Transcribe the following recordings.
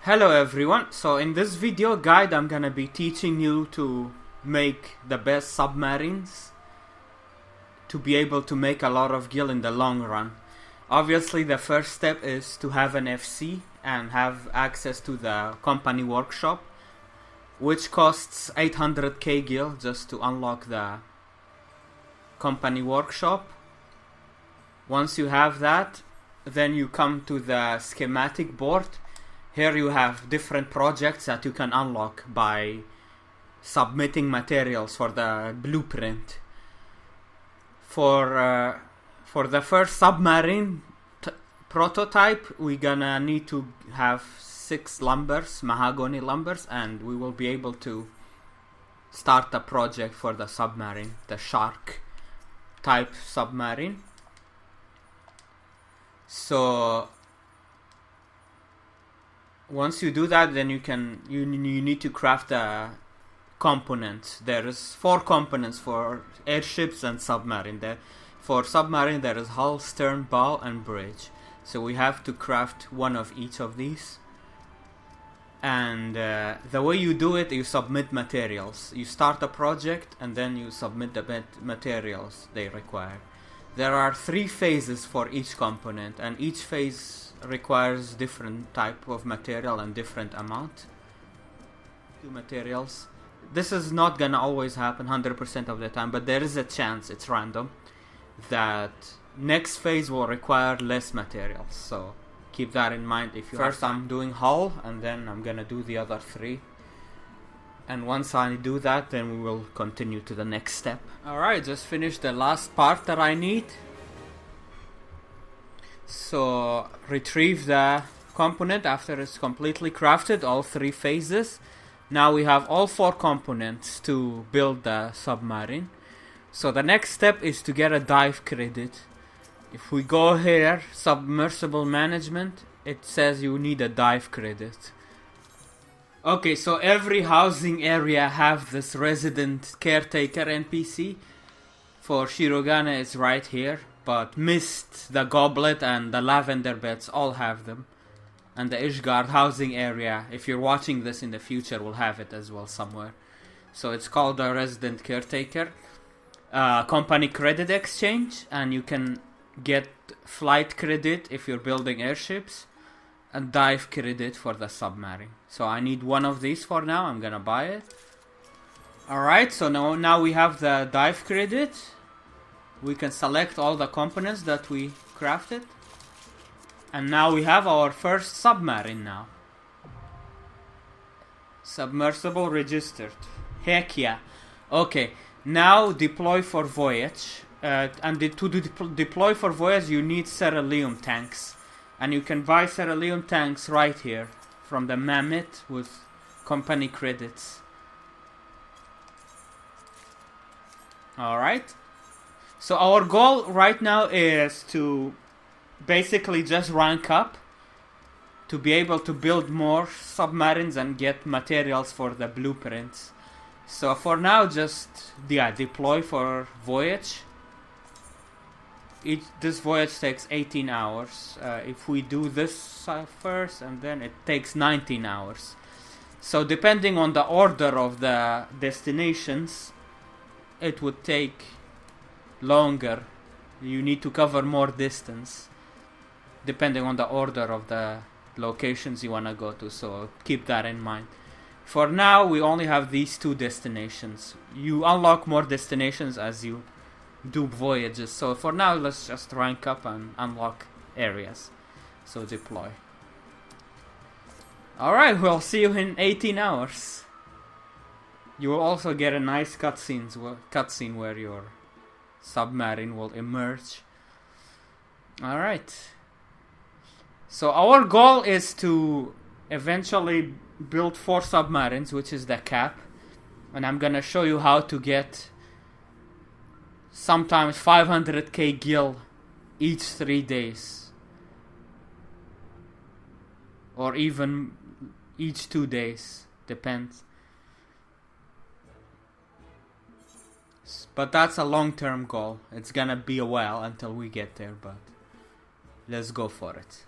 Hello everyone, so in this video guide I'm gonna be teaching you to make the best submarines to be able to make a lot of gil in the long run. Obviously the first step is to have an FC and have access to the company workshop, which costs 800k gil just to unlock the company workshop. Once you have that, then you come to the schematic board. Here you have different projects that you can unlock by submitting materials for the blueprint. For the first submarine prototype, we're gonna need to have 6 lumbers, mahogany lumbers, and we will be able to start the project for the submarine, the shark type submarine. So once you do that, then you need to craft the components. There is 4 components for airships and submarine. For submarine there is hull, stern, bow and bridge. So we have to craft one of each of these. And the way you do it, you submit materials. You start a project and then you submit the materials they require. There are 3 phases for each component, and each phase requires different type of material and different amount. 2 materials. This is not gonna always happen 100% of the time, but there is a chance, it's random, that next phase will require less materials. So keep that in mind. If you first I'm doing hull and then I'm gonna do the other 3. And once I do that, then we will continue to the next step. Alright, just finished the last part that I need. So retrieve the component after it's completely crafted, all 3 phases. Now we have all 4 components to build the submarine. So the next step is to get a dive credit. If we go here, submersible management, it says you need a dive credit. Okay, so every housing area have this resident caretaker NPC. For Shirogane it's right here, but Mist, the Goblet and the Lavender Beds all have them. And the Ishgard housing area, if you're watching this in the future, will have it as well somewhere. So it's called a resident caretaker. Company credit exchange, and you can get flight credit if you're building airships, and dive credit for the submarine. So I need one of these for now. I'm gonna buy it. Alright, so now we have the dive credit. We can select all the components that we crafted. And now we have our first submarine now. Submersible registered. Heck yeah. Okay, now deploy for voyage. To deploy for voyage you need Ceralium tanks. And you can buy Ceralium tanks right here from the Mammoth with company credits. Alright. So our goal right now is to basically just rank up to be able to build more submarines and get materials for the blueprints. So for now just deploy for voyage. This voyage takes 18 hours. If we do this first, and then it takes 19 hours. So depending on the order of the destinations, it would take longer. You need to cover more distance depending on the order of the locations you want to go to, so keep that in mind. For now we only have these 2 destinations. You unlock more destinations as you do voyages, so for now let's just rank up and unlock areas. So deploy. Alright, we'll see you in 18 hours. You will also get a nice cutscene where your submarine will emerge. Alright. So our goal is to eventually build 4 submarines, which is the cap. And I'm gonna show you how to get sometimes 500k gil each 3 days. Or even each 2 days. Depends. But that's a long-term goal. It's gonna be a while until we get there, but let's go for it.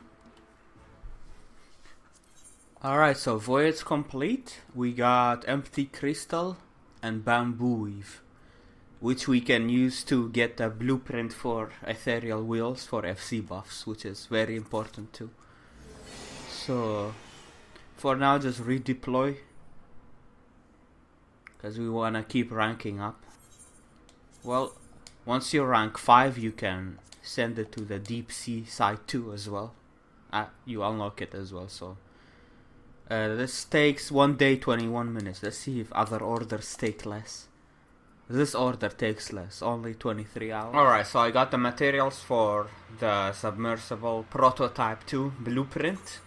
Alright, so voyage complete. We got empty crystal and bamboo weave, which we can use to get a blueprint for ethereal wheels for FC buffs, which is very important too. So for now, just redeploy, because we want to keep ranking up. Well, once you rank 5, you can send it to the deep sea side 2 as well. You unlock it as well. So this takes 1 day 21 minutes. Let's see if other orders take less. This order takes less, only 23 hours. Alright, so I got the materials for the submersible prototype 2 blueprint.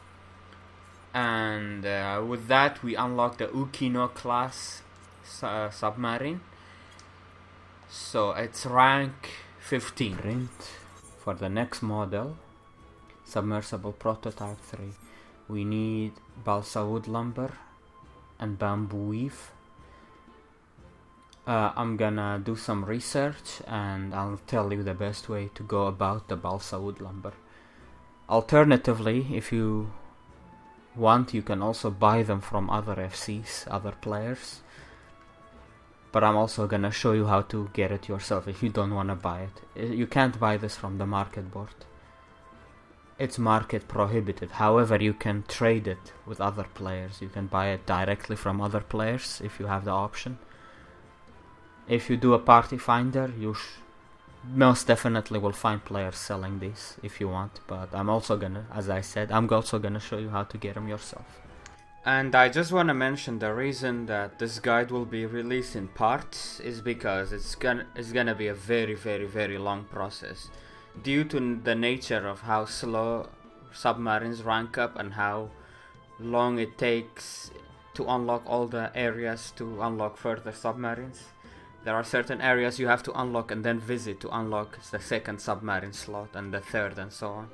And with that we unlock the Unkiu-class submarine. So it's rank 15. Print for the next model, submersible prototype 3. We need balsa wood lumber and bamboo weave. I'm gonna do some research and I'll tell you the best way to go about the balsa wood lumber. Alternatively, if you want, you can also buy them from other FCs, other players. But I'm also gonna show you how to get it yourself if you don't wanna buy it. You can't buy this from the market board. It's market prohibited. However, you can trade it with other players. You can buy it directly from other players if you have the option. If you do a party finder, you most definitely will find players selling these if you want. But I'm also gonna, as I said, I'm also gonna show you how to get them yourself. And I just want to mention the reason that this guide will be released in parts is because it's gonna be a very long process due to the nature of how slow submarines rank up and how long it takes to unlock all the areas to unlock further submarines. There are certain areas you have to unlock and then visit to unlock the second submarine slot and the third and so on.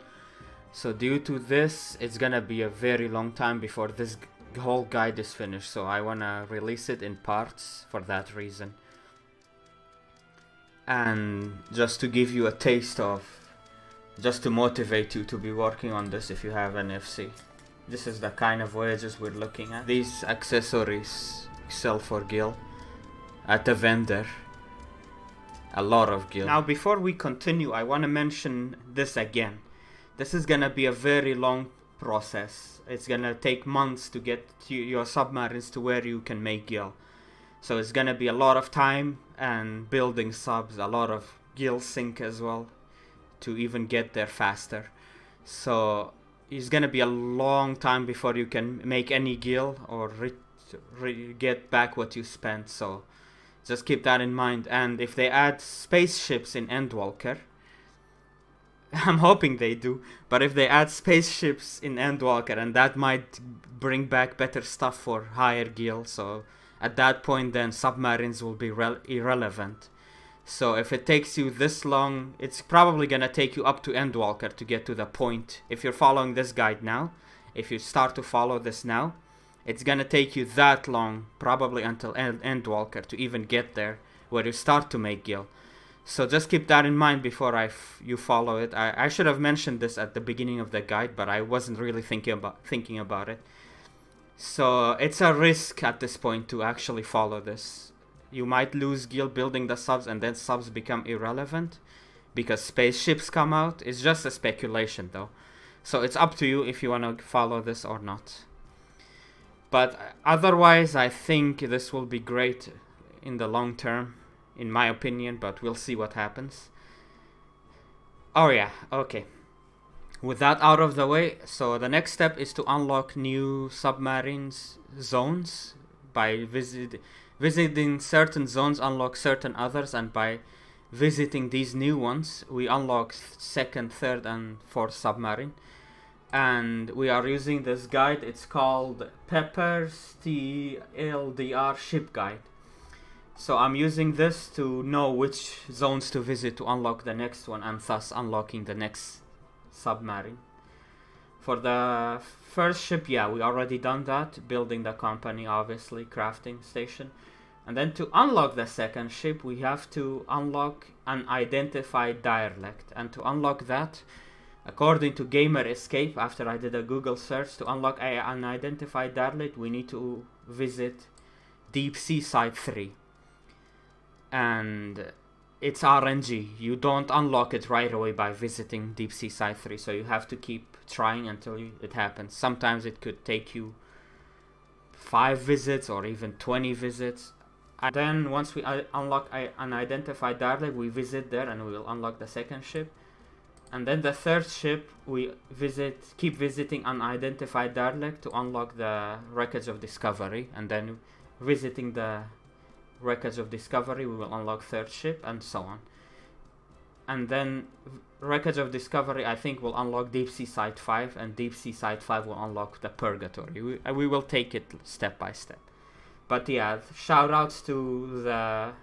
So due to this, it's gonna be a very long time before this whole guide is finished, so I wanna release it in parts for that reason. And just to give you a taste of, just to motivate you to be working on this if you have an FC. This is the kind of voyages we're looking at. These accessories sell for gil at the vendor. A lot of gil. Now before we continue, I wanna mention this again. This is gonna be a very long process. It's gonna take months to get your submarines to where you can make gil. So it's gonna be a lot of time and building subs, a lot of gil sink as well to even get there faster. So it's gonna be a long time before you can make any gil or get back what you spent. So just keep that in mind. And if they add spaceships in Endwalker, I'm hoping they do, but if they add spaceships in Endwalker, and that might bring back better stuff for higher gil, so at that point then submarines will be irrelevant. So if it takes you this long, it's probably gonna take you up to Endwalker to get to the point. If you're following this guide now, if you start to follow this now, it's gonna take you that long, probably until Endwalker, to even get there where you start to make gil. So just keep that in mind before you follow it. I should have mentioned this at the beginning of the guide, but I wasn't really thinking about it. So it's a risk at this point to actually follow this. You might lose gil building the subs and then subs become irrelevant because spaceships come out. It's just a speculation though. So it's up to you if you want to follow this or not. But otherwise, I think this will be great in the long term, in my opinion, but we'll see what happens. Oh yeah, okay. With that out of the way, so the next step is to unlock new submarines zones. By visiting certain zones, unlock certain others, and by visiting these new ones, we unlock second, third, and fourth submarine. And we are using this guide. It's called Pepper's TLDR Ship Guide. So I'm using this to know which zones to visit to unlock the next one, and thus unlocking the next submarine. For the first ship, yeah, we already done that, building the company, obviously, crafting station. And then to unlock the second ship, we have to unlock Unidentified Derelict. And to unlock that, According to Gamerescape, after I did a Google search, to unlock an unidentified derelict, we need to visit Deep Sea Site 3. And it's RNG. You don't unlock it right away by visiting Deep Sea Site 3, so you have to keep trying until it happens. Sometimes it could take you 5 visits or even 20 visits. And then once we unlock an unidentified derelict, we visit there and we will unlock the second ship. And then the third ship, we keep visiting unidentified derelict to unlock the wreckage of discovery. And then visiting the wreckage of discovery, we will unlock third ship, and so on. And then wreckage of discovery, I think, will unlock Deep Sea Site 5, and Deep Sea Site 5 will unlock the Purgatory. We will take it step by step. But yeah, shout outs to the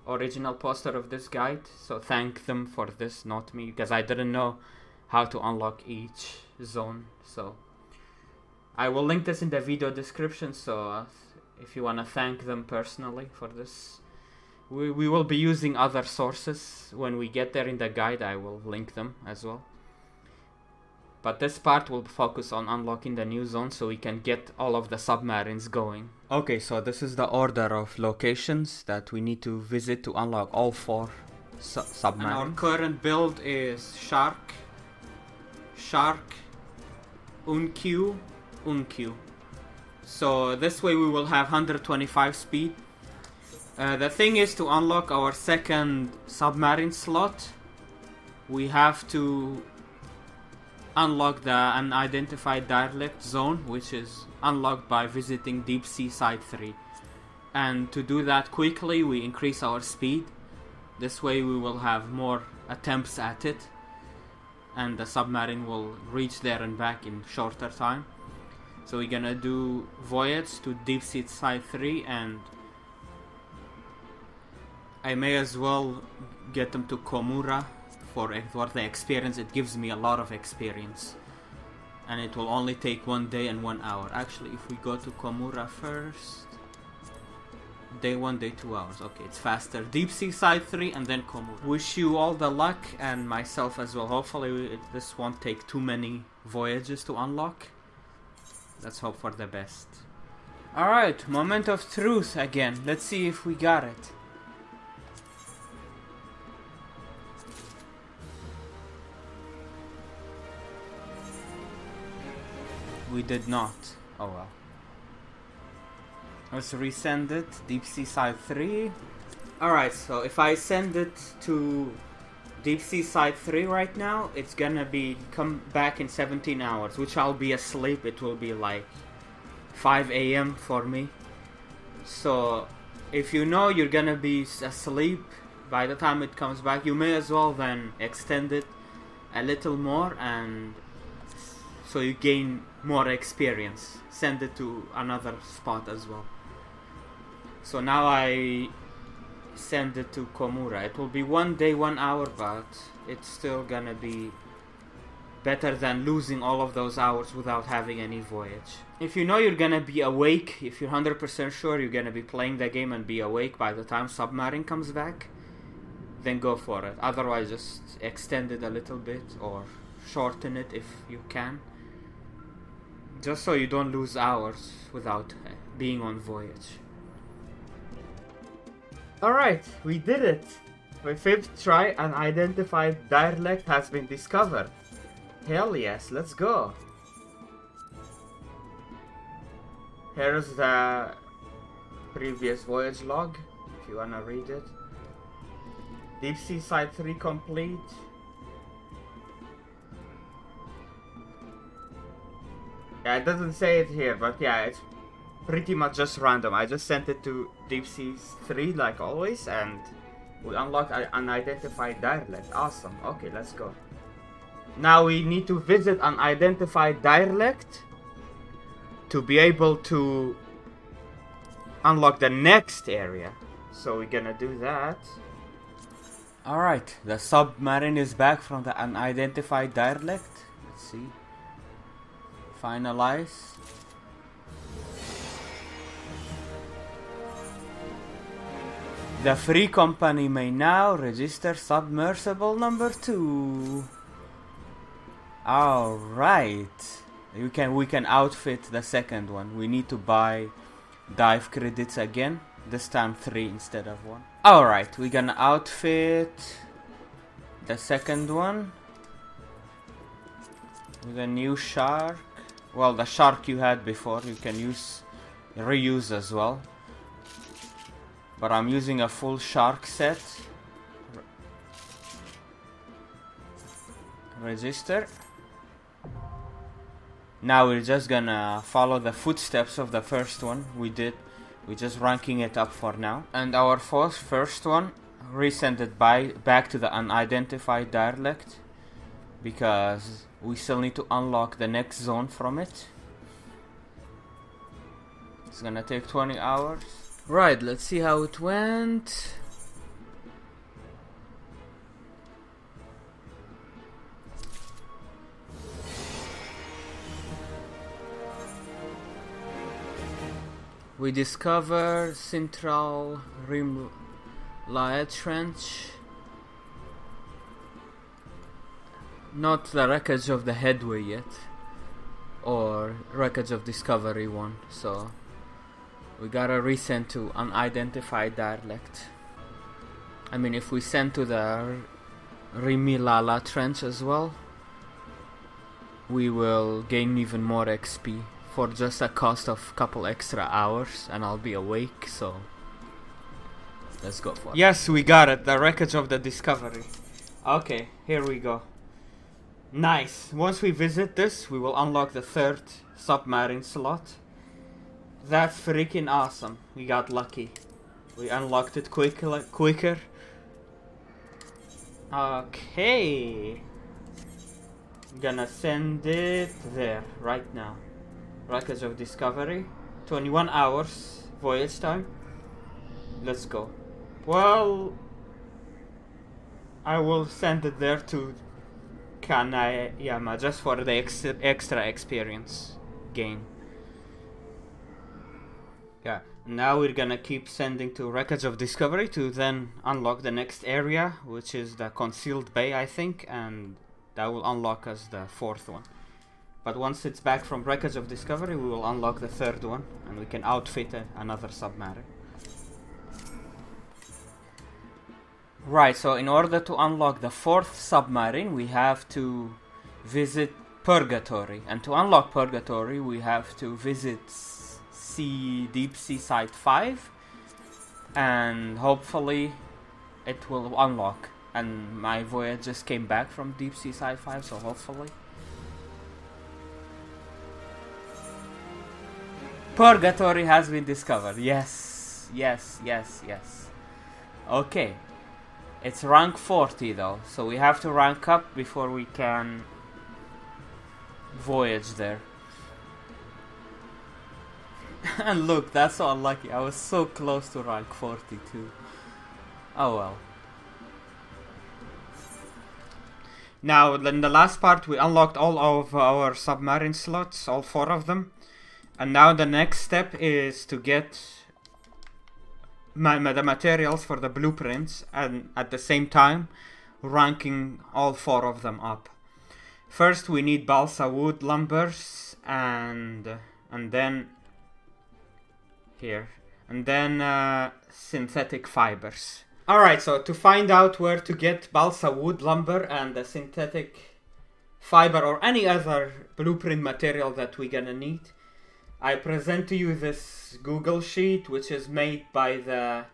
original poster of this guide, so thank them for this, not me, because I didn't know how to unlock each zone. So I will link this in the video description, so if you want to thank them personally for this. We will be using other sources when we get there in the guide. I will link them as well. But this part will focus on unlocking the new zone so we can get all of the submarines going. Okay, so this is the order of locations that we need to visit to unlock all 4 submarines. And our current build is Shark, Unkiu. So this way we will have 125 speed. The thing is, to unlock our second submarine slot, we have to unlock the unidentified derelict zone, which is unlocked by visiting Deep Sea Site 3. And to do that quickly, we increase our speed. This way we will have more attempts at it, and the submarine will reach there and back in shorter time. So we're gonna do Voyage to Deep Sea Site 3, and I may as well get them to Komura for the experience. It gives me a lot of experience, and it will only take 1 day and 1 hour. Actually, if we go to Komura first, day 1, day 2 hours. Okay, it's faster. Deep Sea Site 3 and then Komura. Wish you all the luck, and myself as well. Hopefully this won't take too many voyages to unlock. Let's hope for the best. Alright, moment of truth again. Let's see if we got it. We did not. Oh well. Let's resend it. Deep Sea Site 3. Alright, so if I send it to Deep Sea Site 3 right now, it's gonna come back in 17 hours, which I'll be asleep. It will be like 5 AM for me. So if you know you're gonna be asleep by the time it comes back, you may as well then extend it a little more, and so you gain more experience. Send it to another spot as well. So now I send it to Komura. It will be 1 day, 1 hour, but it's still gonna be better than losing all of those hours without having any voyage. If you know you're gonna be awake, if you're 100% sure you're gonna be playing the game and be awake by the time Submarine comes back, then go for it. Otherwise, just extend it a little bit or shorten it if you can, just so you don't lose hours without being on voyage. Alright, we did it! My 5th try, an unidentified derelict has been discovered. Hell yes, let's go! Here's the previous voyage log, if you wanna read it. Deep Sea Site 3 complete. Yeah, it doesn't say it here, but yeah, it's pretty much just random. I just sent it to Deep Sea 3 like always, and we unlocked an unidentified derelict. Awesome. Okay, let's go. Now we need to visit an unidentified derelict to be able to unlock the next area. So we're gonna do that. Alright, the submarine is back from the unidentified derelict. Let's see. Finalize. The free company may now register submersible number 2. Alright. We can outfit the second one. We need to buy dive credits again. This time 3 instead of 1. Alright, we're gonna outfit the second one with a new shark. Well, the shark you had before you can reuse as well. But I'm using a full shark set. Register. Now we're just gonna follow the footsteps of the first one we did. We're just ranking it up for now. And our first one, resend it back to the unidentified derelict, because we still need to unlock the next zone from it. It's gonna take 20 hours. Right, let's see how it went. We discover Central Rim Laed Trench. Not the wreckage of the headway yet, or wreckage of Discovery 1, so we gotta resend to unidentified derelict. I mean, if we send to the Rimilala Trench as well, we will gain even more XP for just a cost of a couple extra hours, and I'll be awake, so let's go for it. Yes, we got it, the wreckage of the Discovery. Okay, here we go. Nice. Once we visit this, we will unlock the 3rd submarine slot. That's freaking awesome. We got lucky. We unlocked it quicker. Okay. Gonna send it there right now. Wreckage of Discovery. 21 hours voyage time. Let's go. Well, I will send it there to Kanayama just for the extra experience gain. Yeah, now we're gonna keep sending to Wreckage of Discovery to then unlock the next area, which is the Concealed Bay, I think, and that will unlock us the 4th one. But once it's back from Wreckage of Discovery, we will unlock the 3rd one, and we can outfit another submarine. Right, so in order to unlock the 4th submarine, we have to visit Purgatory. And to unlock Purgatory, we have to visit Deep Sea Site 5. And hopefully it will unlock. And my voyage just came back from Deep Sea Site 5, so hopefully. Purgatory has been discovered. Yes. Okay. It's rank 40 though, so we have to rank up before we can voyage there. And look, that's so unlucky. I was so close to rank 42. Oh well. Now, in the last part, we unlocked all of our submarine slots, all 4 of them. And now the next step is to get the materials for the blueprints, and at the same time ranking all 4 of them up. First we need balsa wood lumbers and then here, and then synthetic fibers. Alright, so to find out where to get balsa wood lumber and the synthetic fiber or any other blueprint material that we're gonna need, I present to you this Google sheet, which is made by the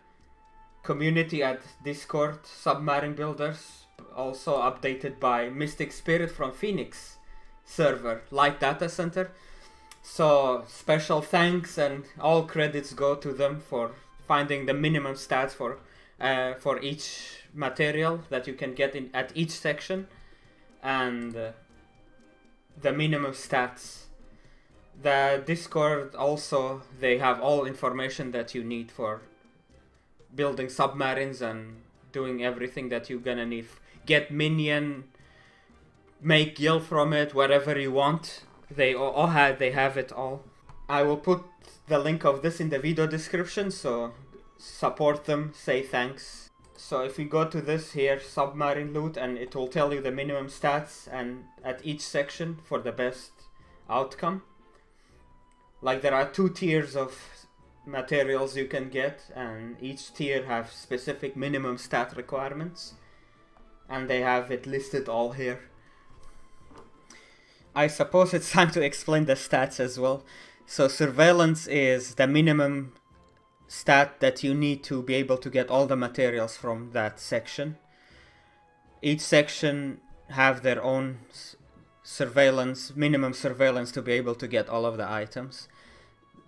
community at Discord Submarine Builders, also updated by Mystic Spirit from Phoenix server, Light Data Center. So special thanks and all credits go to them for finding the minimum stats for each material that you can get at each section, and the minimum stats. The Discord also, they have all information that you need for building submarines and doing everything that you're gonna need. Get minion, make guild from it, whatever you want. They have it all. I will put the link of this in the video description, so support them, say thanks. So if we go to this here, submarine loot, and it will tell you the minimum stats and at each section for the best outcome. Like there are 2 tiers of materials you can get, and each tier have specific minimum stat requirements, and they have it listed all here. I suppose it's time to explain the stats as well. So surveillance is the minimum stat that you need to be able to get all the materials from that section. Each section have their own surveillance, minimum surveillance to be able to get all of the items.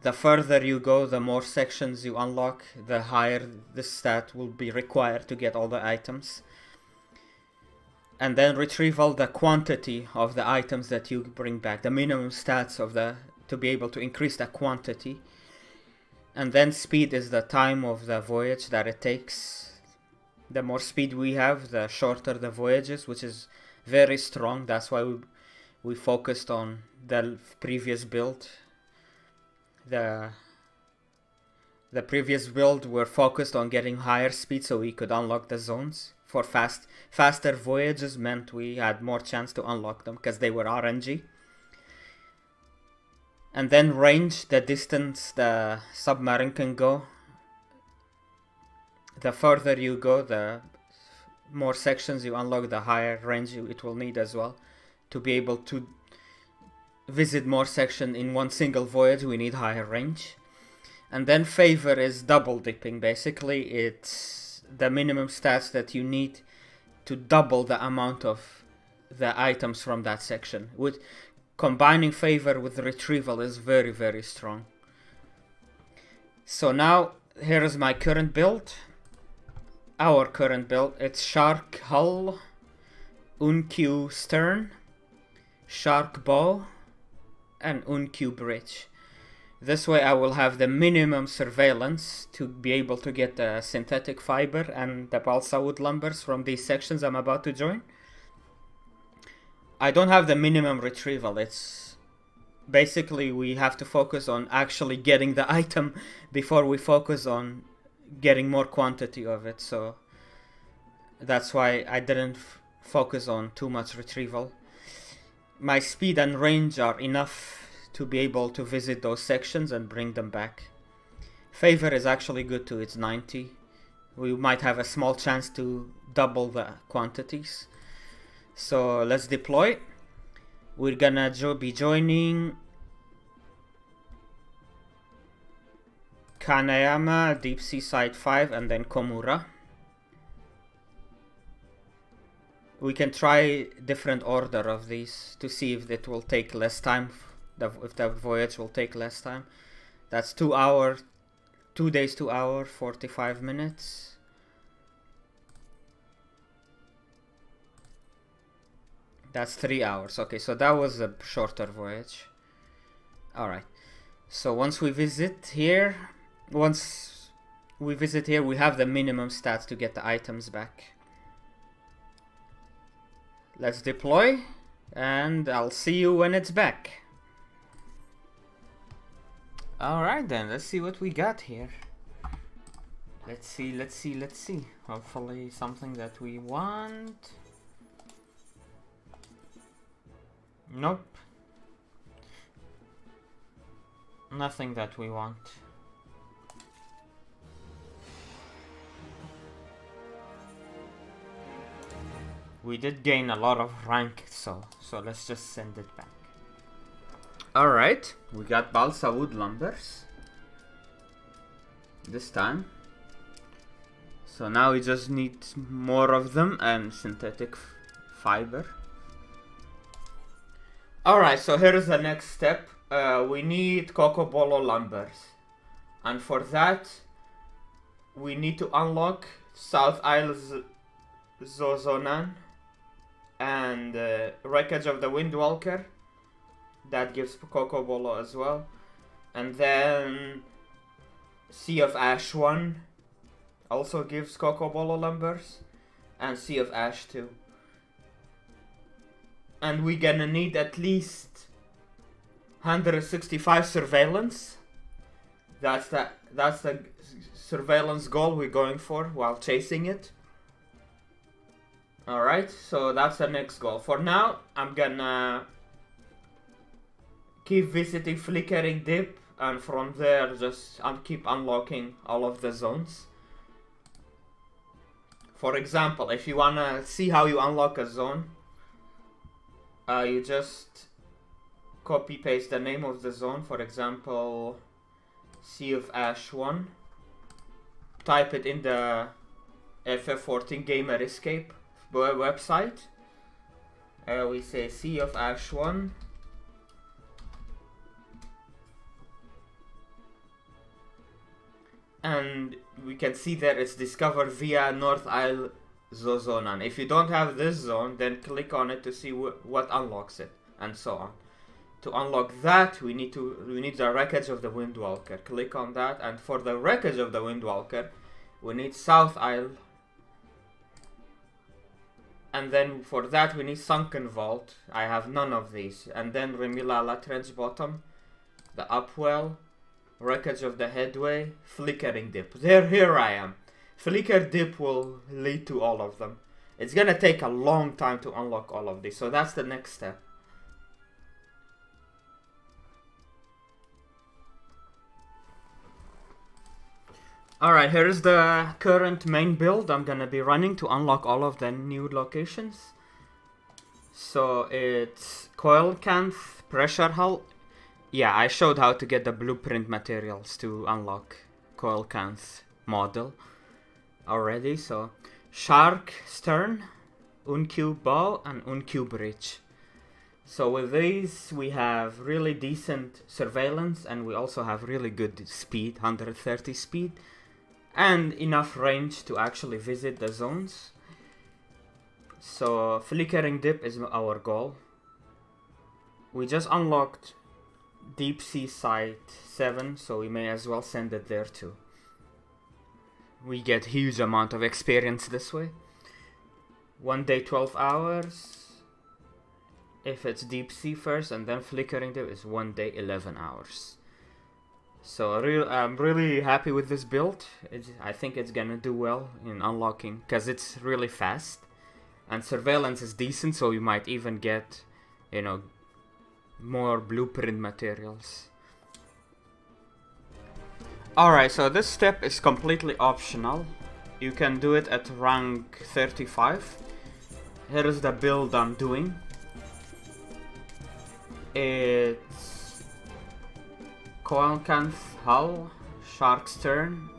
The further you go, the more sections you unlock, the higher the stat will be required to get all the items. And then retrieval, the quantity of the items that you bring back, the minimum stats of the, to be able to increase the quantity. And then speed is the time of the voyage that it takes. The more speed we have, the shorter the voyages, which is very strong. That's why we focused on the previous build. The previous build were focused on getting higher speed so we could unlock the zones. For faster voyages meant we had more chance to unlock them because they were RNG. And then range, the distance the submarine can go. The further you go, the more sections you unlock, the higher range it will need as well. To be able to visit more sections in one single voyage, we need higher range. And then favor is double dipping. Basically, it's the minimum stats that you need to double the amount of the items from that section. With combining favor with retrieval is very, very strong. So now here is my current build. Our current build, it's Shark Hull, Unkiu Stern, Shark Bow, and Unkiu Bridge. This way I will have the minimum surveillance to be able to get the synthetic fiber and the balsa wood lumbers from these sections I'm about to join. I don't have the minimum retrieval. It's basically we have to focus on actually getting the item before we focus on getting more quantity of it. So that's why I didn't focus on too much retrieval. My speed and range are enough to be able to visit those sections and bring them back. Favor is actually good too, it's 90. We might have a small chance to double the quantities. So let's deploy. We're gonna be joining Kanayama, Deep Sea Site 5, and then Komura. We can try different order of these to see if it will take less time, if the voyage will take less time. That's 2 hours, 2 days, 2 hours, 45 minutes. That's 3 hours. Okay, so that was a shorter voyage. Alright. So once we visit here, we have the minimum stats to get the items back. Let's deploy, and I'll see you when it's back. Alright then, let's see what we got here. Let's see. Hopefully something that we want. Nope. Nothing that we want. We did gain a lot of rank, so let's just send it back. Alright, we got balsa wood lumbers this time. So now we just need more of them and synthetic fiber. Alright, so here is the next step. We need Cocobolo Lumbers. And for that, we need to unlock South Isle Zozonan and Wreckage of the Windwalker. That gives Cocobolo as well. And then Sea of Ash 1 also gives Cocobolo Lumbers. And Sea of Ash 2. And we're gonna need at least 165 surveillance. That's the surveillance goal we're going for while chasing it. Alright, so that's the next goal. For now, I'm gonna keep visiting Flickering Dip, and from there just keep unlocking all of the zones. For example, if you wanna see how you unlock a zone, you just copy paste the name of the zone. For example, Sea of Ash 1. Type it in the FF14 Gamerescape website. We say Sea of Ash 1. And we can see that it's discovered via North Isle zone. And if you don't have this zone, then click on it to see what unlocks it, and so on. To unlock that, we need the Wreckage of the Windwalker. Click on that, and for the Wreckage of the Windwalker, we need South Isle. And then for that, we need Sunken Vault. I have none of these. And then Remilala Trench Bottom, the Upwell, Wreckage of the Headway, Flickering Dip. Here I am. Flicker Dip will lead to all of them. It's gonna take a long time to unlock all of these, so that's the next step. Alright, here's the current main build I'm gonna be running to unlock all of the new locations. So it's Coelcanth, Pressure Hull. Yeah, I showed how to get the blueprint materials to unlock Coelcanth model already. So Shark Stern, Unkiu Bow, and Unkiu Bridge. So with these we have really decent surveillance, and we also have really good speed, 130 speed, and enough range to actually visit the zones. So Flickering Dip is our goal. We just unlocked Deep Sea Site 7, so we may as well send it there too. We get huge amount of experience this way. 1 day 12 hours if it's Deep Sea first, and then Flickering Dip is 1 day 11 hours. So I'm really happy with this build. I think it's gonna do well in unlocking, because it's really fast and surveillance is decent, so you might even get, you know, more blueprint materials. Alright, so this step is completely optional. You can do it at rank 35. Here is the build I'm doing. It's Coelcanth Hull, Shark Stern,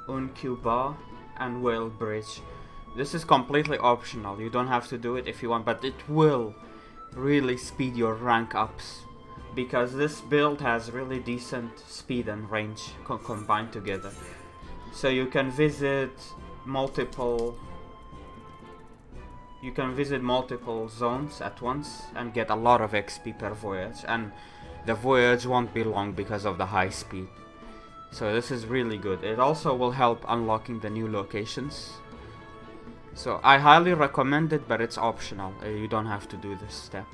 Unkiu Bow, and Whale Bridge. This is completely optional. You don't have to do it if you want, but it will really speed your rank ups, because this build has really decent speed and range combined together. So you can visit multiple zones at once and get a lot of XP per voyage, and the voyage won't be long because of the high speed. So this is really good. It also will help unlocking the new locations. So I highly recommend it, but it's optional. You don't have to do this step.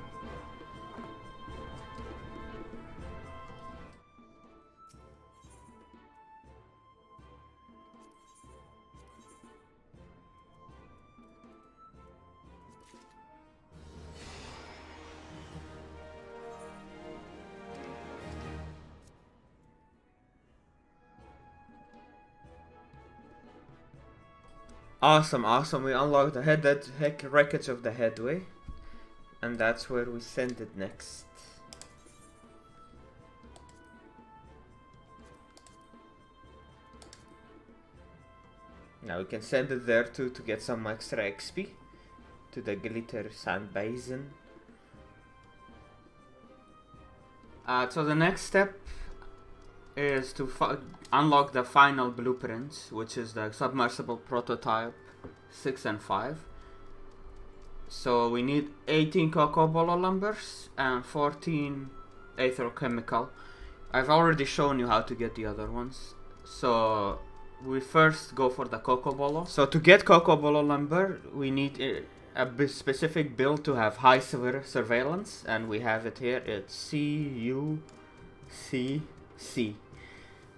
Awesome. We unlocked the Wreckage of the Headway, and that's where we send it next. Now we can send it there too to get some extra XP to the Glitter Sand Basin. So the next step is to unlock the final blueprints, which is the submersible prototype 6 and 5. So we need 18 Cocobolo Lumbers and 14 Aerochemical. I've already shown you how to get the other ones. So we first go for the Cocobolo. So to get Cocobolo Lumber, we need a specific build to have high surveillance, and we have it here. It's CUCC.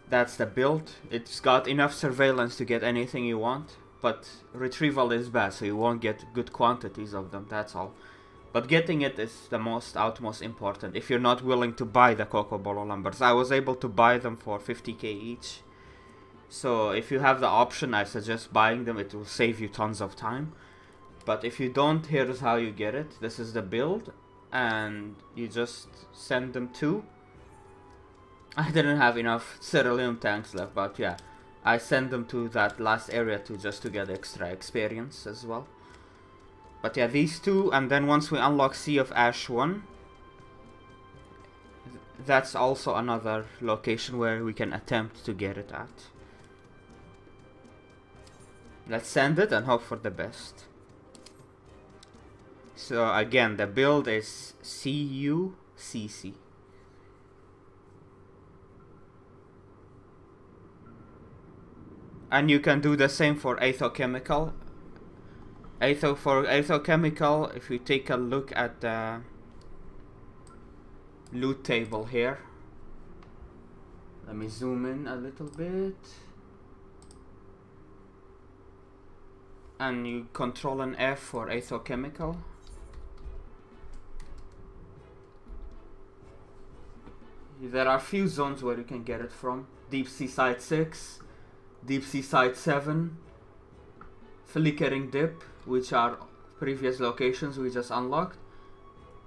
That's the build. It's got enough surveillance to get anything you want, but retrieval is bad, so you won't get good quantities of them, that's all. But getting it is the utmost important, if you're not willing to buy the Cocobolo Lumbers. I was able to buy them for 50k each. So if you have the option, I suggest buying them, it will save you tons of time. But if you don't, here's how you get it. This is the build, and you just send them to... I didn't have enough Cerulean tanks left, but yeah. I send them to that last area too, just to get extra experience as well. But yeah, these two, and then once we unlock Sea of Ash 1, that's also another location where we can attempt to get it at. Let's send it and hope for the best. So again, the build is CUCC. And you can do the same for Aethochemical. For Aethochemical, if you take a look at the loot table here. Let me zoom in a little bit. And you control an F for Aethochemical. There are a few zones where you can get it from. Deep Sea Side 6, Deep Sea Side 7, Flickering Dip, which are previous locations we just unlocked.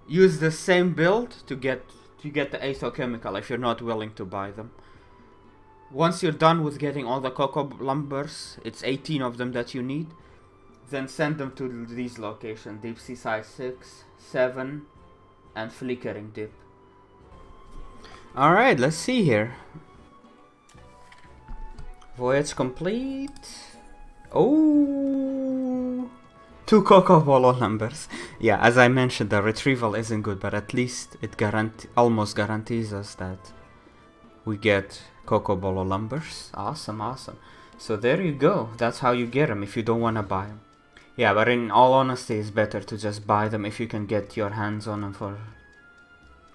Use the same build to get the Aethochemical if you're not willing to buy them. Once you're done with getting all the Cocobolo Lumbers, it's 18 of them that you need, then send them to these locations, Deep Sea Side 6, 7, and Flickering Dip. Alright, let's see here. Voyage complete. Oh, 2 Cocobolo Lumbers. Yeah, as I mentioned, the retrieval isn't good, but at least it almost guarantees us that we get Cocobolo Lumbers. Awesome, awesome. So there you go. That's how you get them if you don't want to buy them. Yeah, but in all honesty, it's better to just buy them if you can get your hands on them for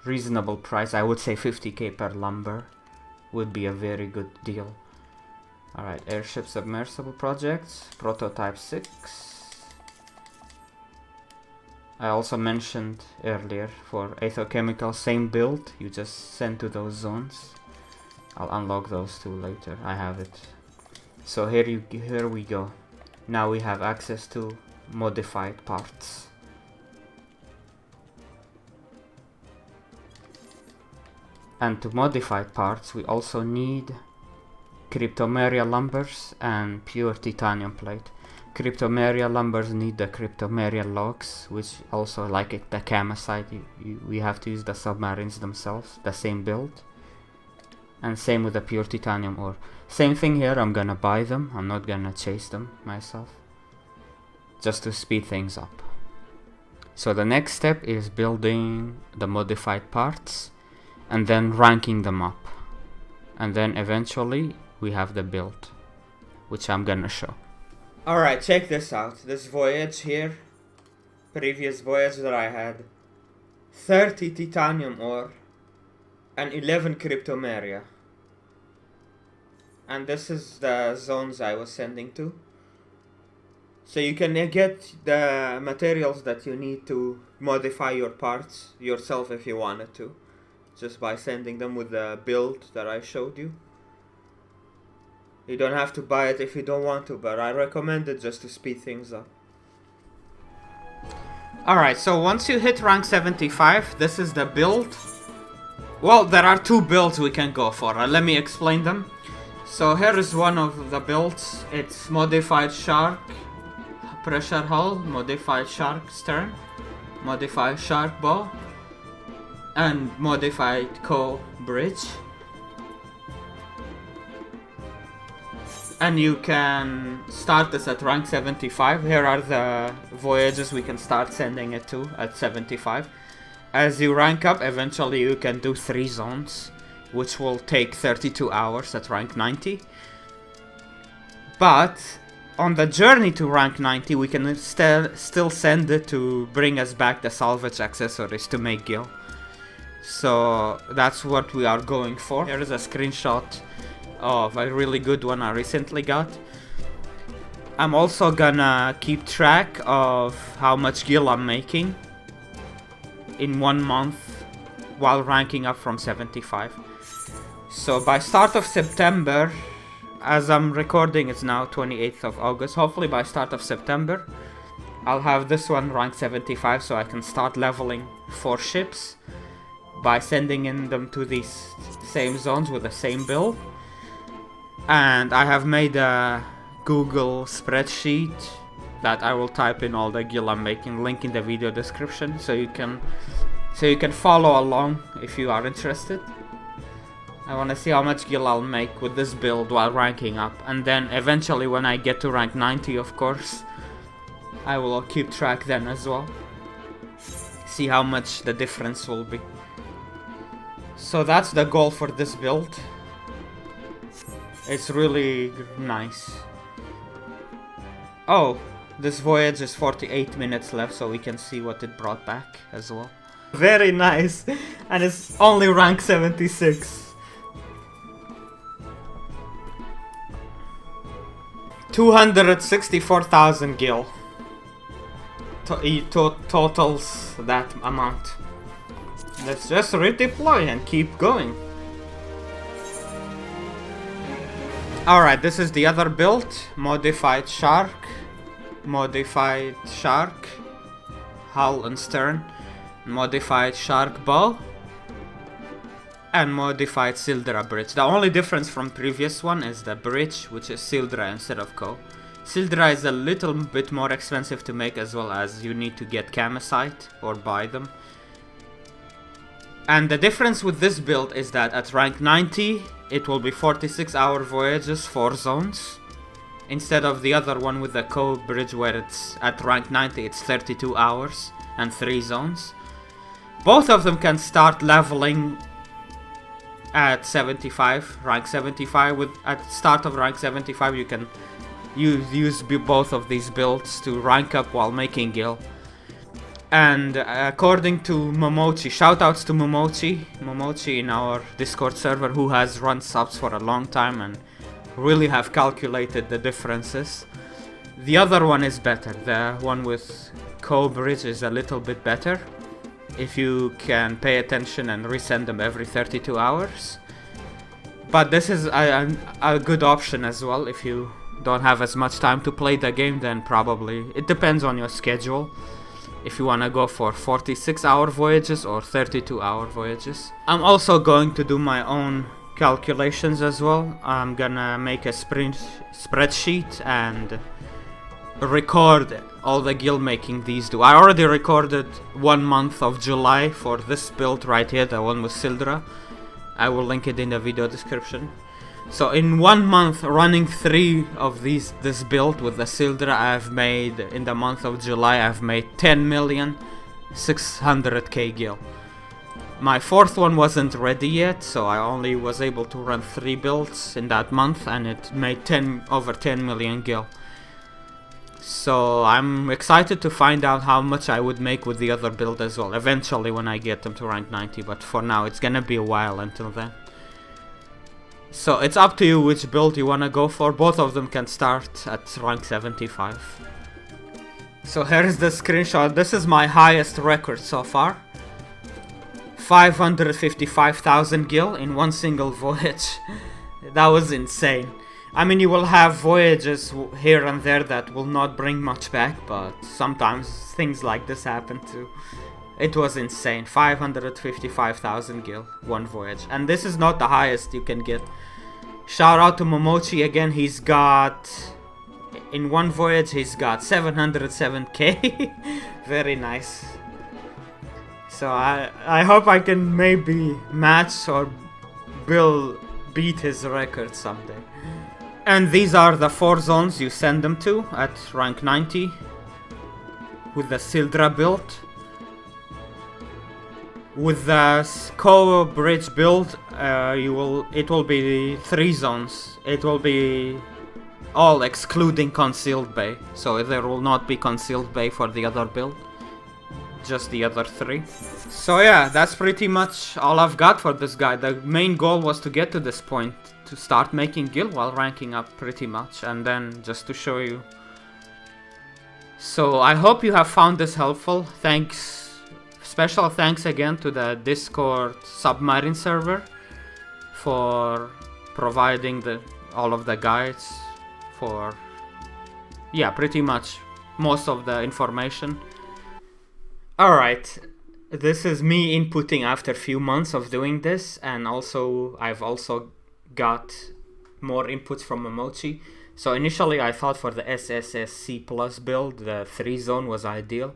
reasonable price. I would say 50k per lumber would be a very good deal. Alright, airship submersible projects, prototype 6. I also mentioned earlier for Aethochemical, same build, you just send to those zones. I'll unlock those two later, I have it. So here we go. Now we have access to modified parts. And to modified parts we also need Cryptomeria lumbers and pure titanium plate. Cryptomeria lumbers need the Cryptomeria logs, which also, like at the Kama site, we have to use the submarines themselves, the same build. And same with the pure titanium ore. Same thing here, I'm gonna buy them, I'm not gonna chase them myself. Just to speed things up. So the next step is building the modified parts and then ranking them up. And then eventually we have the build, which I'm gonna show. Alright, check this out. This voyage here, previous voyage that I had 30 titanium ore and 11 Cryptomeria. And this is the zones I was sending to. So you can get the materials that you need to modify your parts yourself if you wanted to, just by sending them with the build that I showed you. You don't have to buy it if you don't want to, but I recommend it just to speed things up. Alright, so once you hit rank 75, this is the build. Well, there are two builds we can go for. Let me explain them. So here is one of the builds. It's modified shark pressure hull, modified shark stern, modified shark bow, and modified bridge. And you can start this at rank 75. Here are the voyages we can start sending it to at 75. As you rank up, eventually you can do 3 zones, which will take 32 hours at rank 90. But on the journey to rank 90, we can still send it to bring us back the salvage accessories to make gil. So that's what we are going for. Here is a screenshot of a really good one I recently got. I'm also gonna keep track of how much gil I'm making in 1 month while ranking up from 75. So by start of September, as I'm recording, it's now 28th of August. Hopefully by start of September, I'll have this one ranked 75 so I can start leveling 4 ships by sending in them to these same zones with the same build. And I have made a Google spreadsheet that I will type in all the gil I'm making, link in the video description, so you can follow along if you are interested. I want to see how much gil I'll make with this build while ranking up, and then eventually when I get to rank 90, of course, I will keep track then as well. See how much the difference will be. So that's the goal for this build. It's really nice. Oh, this voyage is 48 minutes left, so we can see what it brought back as well. Very nice, and it's only rank 76. 264,000 gil totals that amount. Let's just redeploy and keep going. Alright, this is the other build. Modified shark, hull and stern, modified shark bow, and modified Sildra bridge. The only difference from previous one is the bridge, which is Sildra instead of Co. Sildra is a little bit more expensive to make, as well as you need to get Camosite or buy them. And the difference with this build is that at rank 90, it will be 46-hour voyages, 4 zones. Instead of the other one with the Co bridge where it's at rank 90, it's 32 hours and 3 zones. Both of them can start leveling at 75, rank 75. At start of rank 75, you can use both of these builds to rank up while making gil. And according to Momochi, shoutouts to Momochi in our Discord server, who has run subs for a long time and really have calculated the differences. The other one is better. The one with Co bridge is a little bit better if you can pay attention and resend them every 32 hours. But this is a good option as well. If you don't have as much time to play the game, then probably it depends on your schedule. If you want to go for 46-hour voyages or 32-hour voyages. I'm also going to do my own calculations as well. I'm gonna make a spreadsheet and record all the gil making these do. I already recorded 1 month of July for this build right here, the one with Sildra. I will link it in the video description. So in 1 month, running 3 of this build with the Sildra, I've made, in the month of July, I've made 10,600,000 gil. My 4th one wasn't ready yet, so I only was able to run 3 builds in that month, and it made over 10 million gil. So I'm excited to find out how much I would make with the other build as well, eventually when I get them to rank 90, but for now it's gonna be a while until then. So it's up to you which build you wanna go for. Both of them can start at rank 75. So here's the screenshot. This is my highest record so far. 555,000 gil in one single voyage. That was insane. I mean, you will have voyages here and there that will not bring much back, but sometimes things like this happen too. It was insane. 555,000 gil, one voyage. And this is not the highest you can get. Shout out to Momochi again. He's got, in one voyage, he's got 707k. Very nice. So I hope I can maybe match or beat his record someday. And these are the 4 zones you send them to at rank 90 with the Sildra build. With the Co bridge build, it will be 3 zones. It will be all excluding concealed bay, so there will not be concealed bay for the other build, just the other 3. So yeah, that's pretty much all I've got for this guy. The main goal was to get to this point, to start making gil while ranking up pretty much, and then just to show you So I hope you have found this helpful. Special thanks again to the Discord Submarine server for providing all of the guides for, yeah, pretty much most of the information. Alright, this is me inputting after a few months of doing this, and I've also got more inputs from Momochi. So initially I thought for the SSSC plus build the 3 zone was ideal,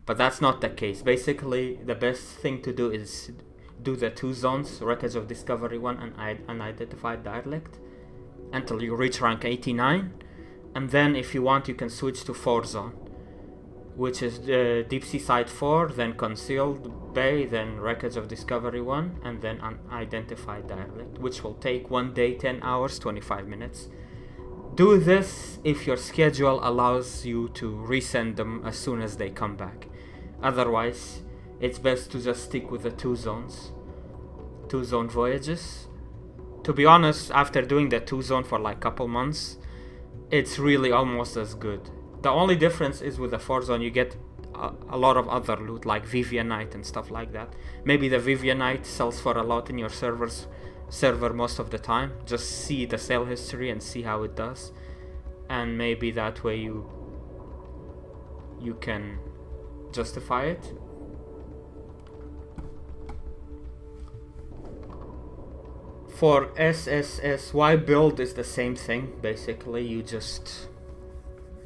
but that's not the case. Basically the best thing to do is do the 2 zones, Wreckage of Discovery 1 and Unidentified Derelict, until you reach rank 89, and then if you want you can switch to 4 zone, which is Deep Sea Side 4, then Concealed Bay, then Wreckage of Discovery 1, and then Unidentified Derelict, which will take 1 day, 10 hours, 25 minutes. Do this if your schedule allows you to resend them as soon as they come back. Otherwise, it's best to just stick with the 2 zones. 2 zone voyages. To be honest, after doing the 2 zone for like a couple months, it's really almost as good. The only difference is with the 4 zone you get a lot of other loot like Vivianite and stuff like that. Maybe the Vivianite sells for a lot in your server most of the time. Just see the sale history and see how it does, and maybe that way you can justify it. For SSSY build is the same thing. Basically you just,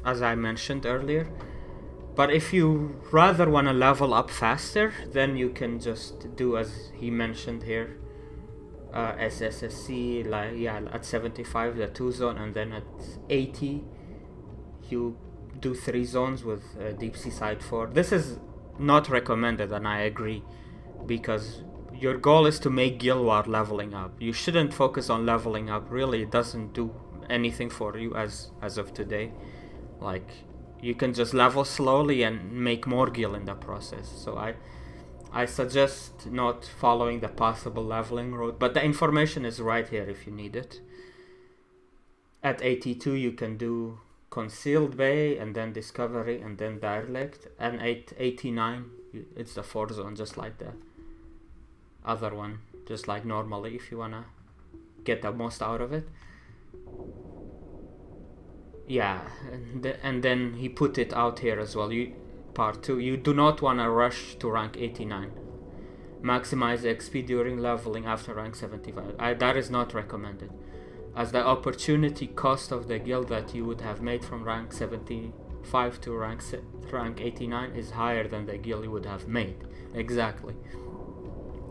as I mentioned earlier, but if you rather want to level up faster, then you can just do as he mentioned here, SSSC, like, yeah, at 75 the 2 zone, and then at 80 you do 3 zones with Deep Sea Side 4. This is not recommended, and I agree, because your goal is to make gil while leveling up. You shouldn't focus on leveling up. Really, it doesn't do anything for you as of today. Like, you can just level slowly and make more gil in the process. So I suggest not following the possible leveling route, but the information is right here if you need it. At 82 you can do Concealed Bay, and then Discovery, and then Derelict, and at 89 it's the 4 zone, just like the other one, just like normally, if you wanna get the most out of it. Yeah, and then he put it out here as well. Part 2, you do not want to rush to rank 89. Maximize XP during leveling after rank 75. That is not recommended, as the opportunity cost of the guild that you would have made from rank 75 to rank 89 is higher than the guild you would have made, exactly,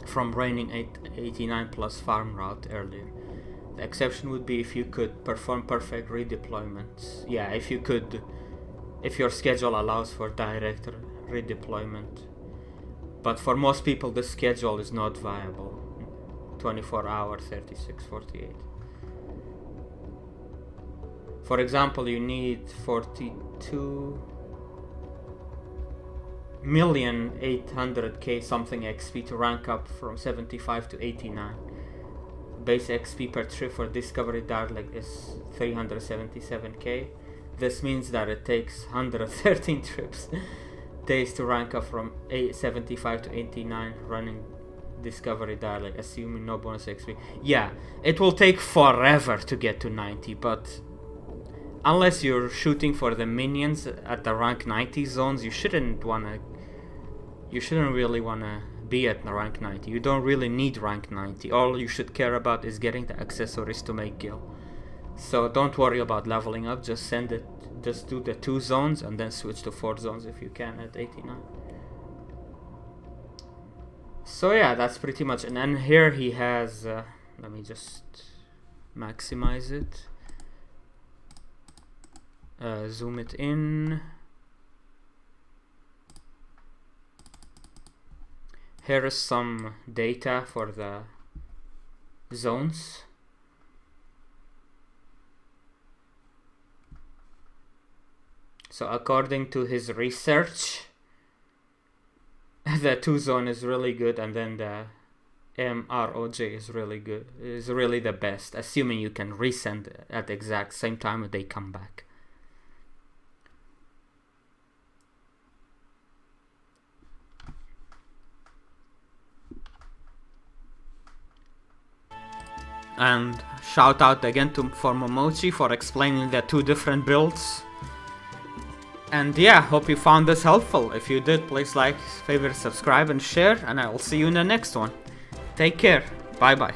from reigning 89 plus farm route earlier. The exception would be if you could perform perfect redeployments. Yeah, if your schedule allows for direct redeployment. But for most people the schedule is not viable. 24 hour, 36, 48. For example, you need 42,800,000 something XP to rank up from 75 to 89. Base XP per trip for Discovery Derelict is 377k. This means that it takes 113 trips days to rank up from 75 to 89 running Discovery Derelict, assuming no bonus XP. Yeah, it will take forever to get to 90, but unless you're shooting for the minions at the rank 90 zones, you shouldn't really wanna be at rank 90. You don't really need rank 90. All you should care about is getting the accessories to make gil. So don't worry about leveling up, just do the 2 zones and then switch to 4 zones if you can at 89. So yeah, that's pretty much. And then here he has, let me just maximize it, zoom it in. Here is some data for the zones. So according to his research, the 2 zone is really good, and then the MROJ is really good, is really the best, assuming you can resend at the exact same time they come back. And shout out again for Momochi for explaining the 2 different builds. And yeah, hope you found this helpful. If you did, please like, favorite, subscribe, and share, and I will see you in the next one. Take care. Bye bye.